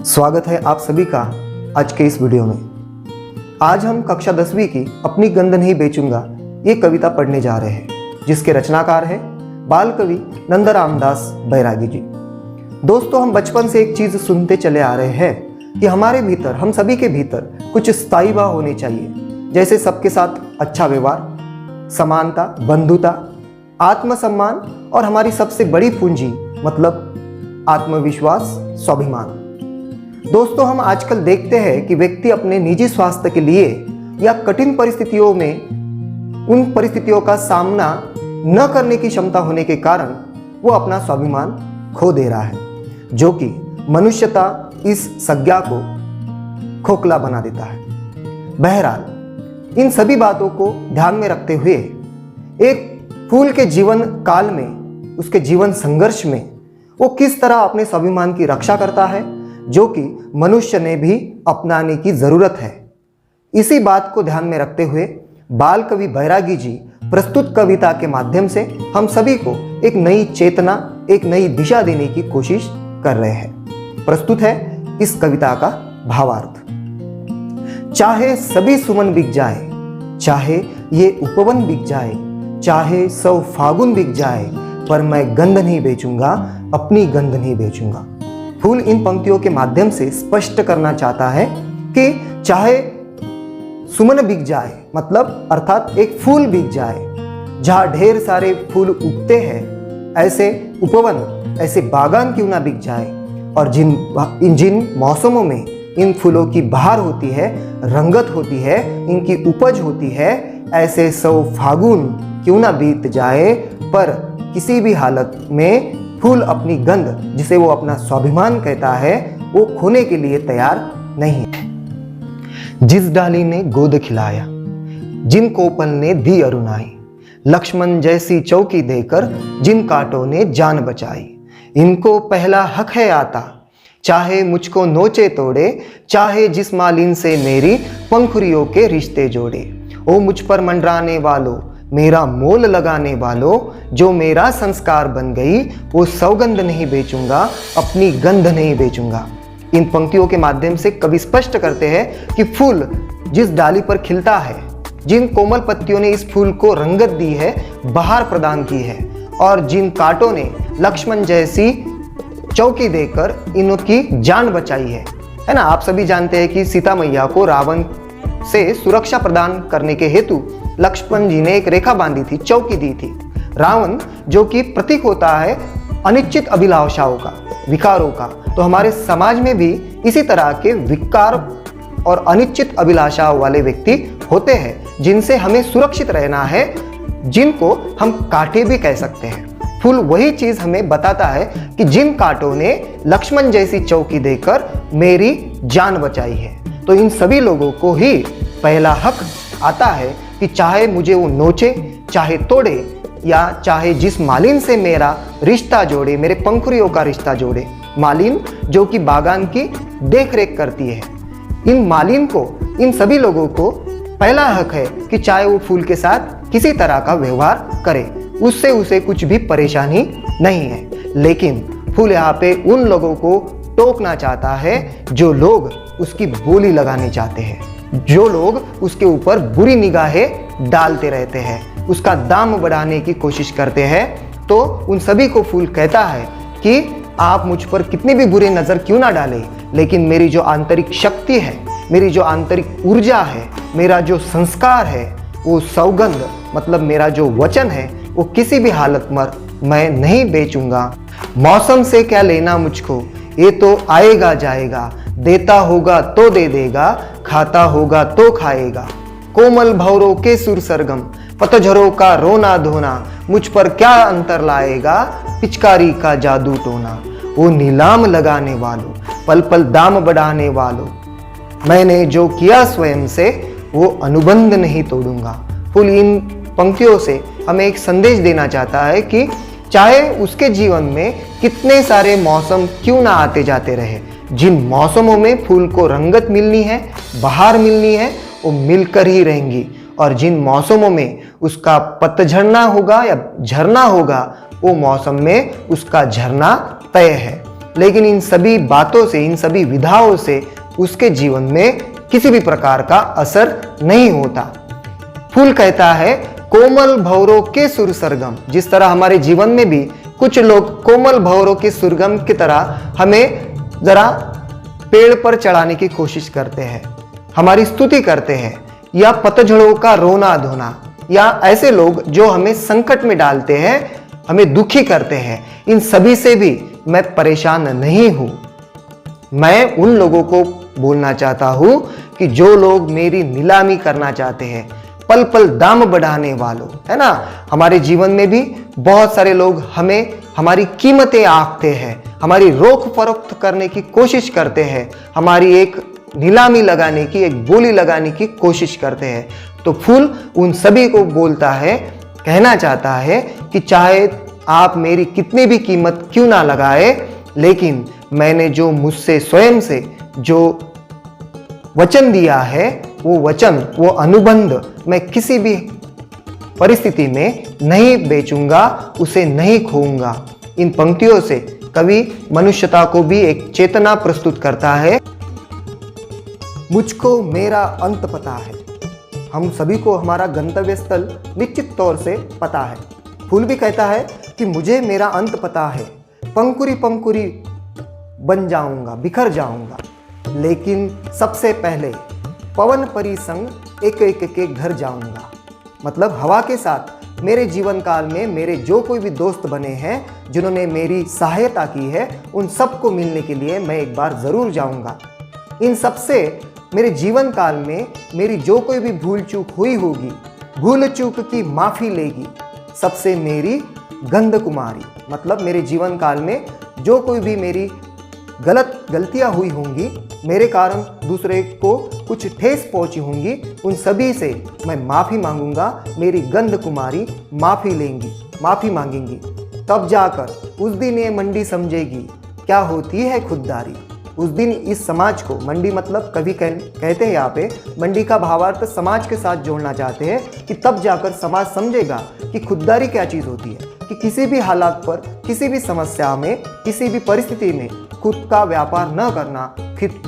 स्वागत है आप सभी का आज के इस वीडियो में। आज हम कक्षा 10वीं की अपनी गंध नहीं बेचूंगा ये कविता पढ़ने जा रहे हैं, जिसके रचनाकार हैं बाल कवि नंदराम दास बैरागी जी। दोस्तों, हम बचपन से एक चीज सुनते चले आ रहे हैं कि हमारे भीतर, हम सभी के भीतर कुछ स्थायी भाव होने चाहिए, जैसे सबके साथ अच्छा व्यवहार, समानता, बंधुता, आत्मसम्मान और हमारी सबसे बड़ी पूंजी मतलब आत्मविश्वास, स्वाभिमान। दोस्तों, हम आजकल देखते हैं कि व्यक्ति अपने निजी स्वास्थ्य के लिए या कठिन परिस्थितियों में उन परिस्थितियों का सामना न करने की क्षमता होने के कारण वो अपना स्वाभिमान खो दे रहा है, जो कि मनुष्यता इस संज्ञा को खोखला बना देता है। बहरहाल, इन सभी बातों को ध्यान में रखते हुए एक फूल के जीवन काल में, उसके जीवन संघर्ष में वो किस तरह अपने स्वाभिमान की रक्षा करता है, जो कि मनुष्य ने भी अपनाने की जरूरत है, इसी बात को ध्यान में रखते हुए बाल कवि बैरागी जी प्रस्तुत कविता के माध्यम से हम सभी को एक नई चेतना, एक नई दिशा देने की कोशिश कर रहे हैं। प्रस्तुत है इस कविता का भावार्थ। चाहे सभी सुमन बिक जाए, चाहे ये उपवन बिक जाए, चाहे 100 फागुन बिक जाए, पर मैं गंध नहीं बेचूंगा, अपनी गंध नहीं बेचूंगा। फूल इन पंक्तियों के माध्यम से स्पष्ट करना चाहता है कि चाहे सुमन बिक जाए, मतलब अर्थात एक फूल बिक जाए, जहां ढेर सारे फूल उगते हैं, ऐसे उपवन, ऐसे बागान क्यों ना बिक जाए, और जिन मौसमों में इन फूलों की बहार होती है, रंगत होती है, इनकी उपज होती है, ऐसे 100 फागुन क्यों ना बीत जाए, पर किसी भी हालत में फूल अपनी गंध, जिसे वो अपना स्वाभिमान कहता है, वो खोने के लिए तैयार नहीं है। जिस डाली ने गोद खिलाया, जिन कोपल ने दी अरुणाई, लक्ष्मण जैसी चौकी देकर जिन कांटों ने जान बचाई, इनको पहला हक है आता, चाहे मुझको नोचे तोड़े, चाहे जिस मालिन से मेरी पंखुड़ियों के रिश्ते जोड़े। ओ मुझ पर मंडराने वालों, मेरा मोल लगाने वालों, जो मेरा संस्कार बन गई, वो सौगंध नहीं बेचूंगा, अपनी गंध नहीं बेचूंगा। इन पंक्तियों के माध्यम से कवि स्पष्ट करते हैं कि फूल जिस डाली पर खिलता है, जिन कोमल पत्तियों ने इस फूल को रंगत दी है, बहार प्रदान की है, और जिन कांटों ने लक्ष्मण जैसी चौकी देकर इनकी जान बचाई है ना। आप सभी जानते हैं कि सीता मैया को रावण से सुरक्षा प्रदान करने के हेतु लक्ष्मण जी ने एक रेखा बांधी थी, चौकी दी थी। रावण, जो कि प्रतीक होता है अनिश्चित अभिलाषाओं का, विकारों का, तो हमारे समाज में भी इसी तरह के विकार और अनिश्चित अभिलाषाओं वाले व्यक्ति होते हैं, जिनसे हमें सुरक्षित रहना है, जिनको हम कांटे भी कह सकते हैं। फूल वही चीज हमें बताता है कि जिन कांटों ने लक्ष्मण जैसी चौकी देकर मेरी जान बचाई है। तो इन सभी लोगों को ही पहला हक आता है कि चाहे मुझे वो नोचे, चाहे तोड़े, या चाहे जिस मालिन से मेरा रिश्ता जोड़े, मेरे पंखुड़ियों का रिश्ता जोड़े। मालिन जो कि बागान की देख रेख करती है। इन मालिन को, इन सभी लोगों को पहला हक है कि चाहे वो फूल के साथ किसी तरह का व्यवहार करे, उससे उसे कुछ भी परेशानी नहीं है। लेकिन फूल यहाँ पे उन लोगों को टोकना चाहता है जो लोग उसकी बोली लगाने चाहते हैं, जो लोग उसके ऊपर बुरी निगाहें डालते रहते हैं, उसका दाम बढ़ाने की कोशिश करते हैं। तो उन सभी को फूल कहता है कि आप मुझ पर कितनी भी बुरी नज़र क्यों ना डालें, लेकिन मेरी जो आंतरिक शक्ति है, मेरी जो आंतरिक ऊर्जा है, मेरा जो संस्कार है, वो सौगंध मतलब मेरा जो वचन है, वो किसी भी हालत में मैं नहीं बेचूंगा। मौसम से क्या लेना मुझको, ये तो आएगा जाएगा, देता होगा तो दे देगा, खाता होगा तो खाएगा। कोमल भौरों के सुर सरगम, पतझरों का रोना धोना, मुझ पर क्या अंतर लाएगा, पिचकारी का जादू टोना। वो नीलाम लगाने वालों, पल पल दाम बढ़ाने वालों, मैंने जो किया स्वयं से, वो अनुबंध नहीं तोड़ूंगा। फूल इन पंक्तियों से हमें एक संदेश देना चाहता है कि चाहे उसके जीवन में कितने सारे मौसम क्यों ना आते जाते रहे, जिन मौसमों में फूल को रंगत मिलनी है, बहार मिलनी है, वो मिलकर ही रहेंगी, और जिन मौसमों में उसका पतझड़ना होगा या झरना होगा, वो मौसम में उसका झरना तय है। लेकिन इन सभी बातों से, इन सभी विधाओं से उसके जीवन में किसी भी प्रकार का असर नहीं होता। फूल कहता है कोमल भंवरों के सुर सरगम। जिस तरह हमारे जीवन में भी कुछ लोग कोमल भंवरों के सुरगम की तरह हमें जरा पेड़ पर चढ़ाने की कोशिश करते हैं, हमारी स्तुति करते हैं, या पतझड़ों का रोना धोना, या ऐसे लोग जो हमें संकट में डालते हैं, हमें दुखी करते हैं, इन सभी से भी मैं परेशान नहीं हूं। मैं उन लोगों को बोलना चाहता हूं कि जो लोग मेरी नीलामी करना चाहते हैं, पल पल दाम बढ़ाने वालों, है ना, हमारे जीवन में भी बहुत सारे लोग हमें हमारी कीमतें आंकते हैं, हमारी रोक फरोख्त करने की कोशिश करते हैं, हमारी एक नीलामी लगाने की, एक बोली लगाने की कोशिश करते हैं। तो फूल उन सभी को बोलता है, कहना चाहता है कि चाहे आप मेरी कितनी भी कीमत क्यों ना लगाए, लेकिन मैंने जो मुझसे स्वयं से जो वचन दिया है, वो वचन, वो अनुबंध मैं किसी भी परिस्थिति में नहीं बेचूंगा, उसे नहीं खोऊंगा। इन पंक्तियों से कवि मनुष्यता को भी एक चेतना प्रस्तुत करता है। मुझको मेरा अंत पता है। हम सभी को हमारा गंतव्य स्थल निश्चित तौर से पता है। फूल भी कहता है कि मुझे मेरा अंत पता है, पंकुरी पंकुरी बन जाऊंगा, बिखर जाऊंगा, लेकिन सबसे पहले पवन परी संग एक एक के घर जाऊंगा। मतलब हवा के साथ मेरे जीवन काल में मेरे जो कोई भी दोस्त बने हैं, जिन्होंने मेरी सहायता की है, उन सबको मिलने के लिए मैं एक बार ज़रूर जाऊंगा। इन सबसे मेरे जीवन काल में मेरी जो कोई भी भूल चूक हुई होगी, भूल चूक की माफ़ी लेगी सबसे मेरी गंध कुमारी। मतलब मेरे जीवन काल में जो कोई भी मेरी गलतियां हुई होंगी, मेरे कारण दूसरे को कुछ ठेस पहुंची होंगी, उन सभी से मैं माफ़ी मांगूंगा। मेरी गंध कुमारी माफ़ी लेंगी, माफ़ी मांगेंगी। तब जाकर उस दिन ये मंडी समझेगी क्या होती है खुददारी। उस दिन इस समाज को, मंडी मतलब कभी कहते हैं यहाँ पे, मंडी का भावार्थ समाज के साथ जोड़ना चाहते हैं कि तब जाकर समाज समझेगा कि खुददारी क्या चीज़ होती है, कि किसी भी हालात पर, किसी भी समस्या में, किसी भी परिस्थिति में खुद का व्यापार न करना,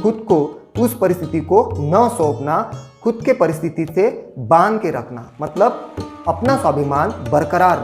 खुद को उस परिस्थिति को न सौंपना, खुद के परिस्थिति से बांध के रखना, मतलब अपना स्वाभिमान बरकरार